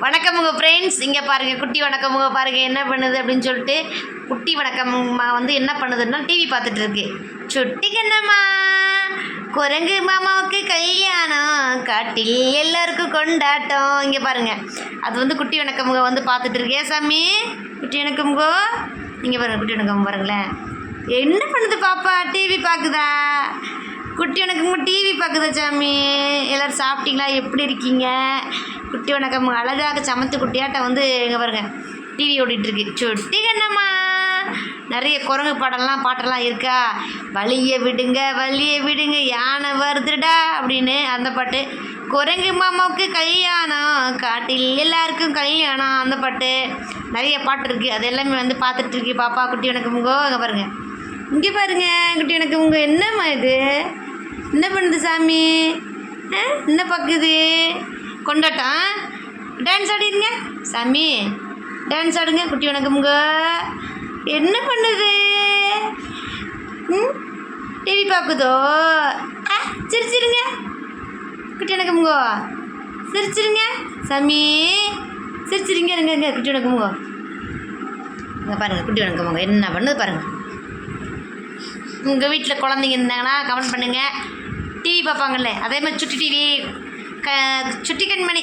வணக்கம் உங்கள் ஃப்ரெண்ட்ஸ். இங்கே பாருங்கள், குட்டி வணக்கம் உங்கள் பாருங்கள் என்ன பண்ணுது அப்படின்னு சொல்லிட்டு. குட்டி வணக்கம்மா வந்து என்ன பண்ணுதுன்னா டிவி பார்த்துட்டு இருக்கு. சுட்டி கண்ணம்மா, குரங்கு மாமாவுக்கு கல்யாணம், காட்டில் எல்லாருக்கும் கொண்டாட்டம். இங்கே பாருங்கள், அது வந்து குட்டி வணக்கமுக வந்து பார்த்துட்டு இருக்கே சாமி. குட்டி வணக்கமுகோ இங்கே பாருங்கள், குட்டி வணக்கம் பாருங்களேன் என்ன பண்ணுது பாப்பா. டிவி பார்க்குதா குட்டி வணக்கம்? டிவி பார்க்குதா சாமி? எல்லோரும் சாப்பிட்டீங்களா? எப்படி இருக்கீங்க? குட்டி வணக்கம் அழகாக சமத்து குட்டியாட்ட வந்து எங்கே பாருங்கள் டிவி ஓடிட்டுருக்கு. சுட்டி கண்ணம்மா, நிறைய குரங்கு பாட்டெல்லாம் இருக்கா. வழியை விடுங்க வழியை விடுங்க யானை வருதுடா அப்படின்னு அந்த பாட்டு. குரங்கு மாமாவுக்கு கல்யாணம், காட்டில் எல்லாருக்கும் கல்யாணம், அந்த பாட்டு. நிறைய பாட்டு இருக்குது. அது எல்லாமே வந்து பார்த்துட்ருக்கு பாப்பா. குட்டி வணக்கமுங்கோ இங்கே பாருங்கள், இங்கே பாருங்கள் குட்டி வணக்கமுங்க. என்னம்மா இது? என்ன பண்ணுது சாமி? என்ன பார்க்குது? கொண்டாட்டம். டான்ஸ் ஆடிடுங்க சாமி, டான்ஸ் ஆடுங்க. குட்டி வணக்கமுங்க என்ன பண்ணுது? டிவி பார்க்குதோ? சிரிச்சிருங்க குட்டி வணக்கமுங்கோ, சிரிச்சிருங்க சாமி, சிரிச்சிருங்க. இருங்க குட்டி வணக்கமுங்கோ இங்கே பாருங்கள். குட்டி வணக்கமுங்க என்ன பண்ணுது பாருங்கள். உங்கள் வீட்டில் குழந்தைங்க இருந்தாங்கன்னா கமெண்ட் பண்ணுங்கள். டிவி பார்ப்பாங்கல்ல, அதே மாதிரி சுட்டி டிவி, சுட்டி கண்மணி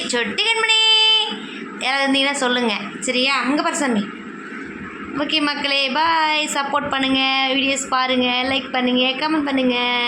யாராவது இருந்தீங்கன்னா சொல்லுங்கள் சரியா? அங்கே பாரு சாமி. ஓகே மக்களே, பாய். சப்போர்ட் பண்ணுங்கள், வீடியோஸ் பாருங்கள், லைக் பண்ணுங்கள், கமெண்ட் பண்ணுங்கள்.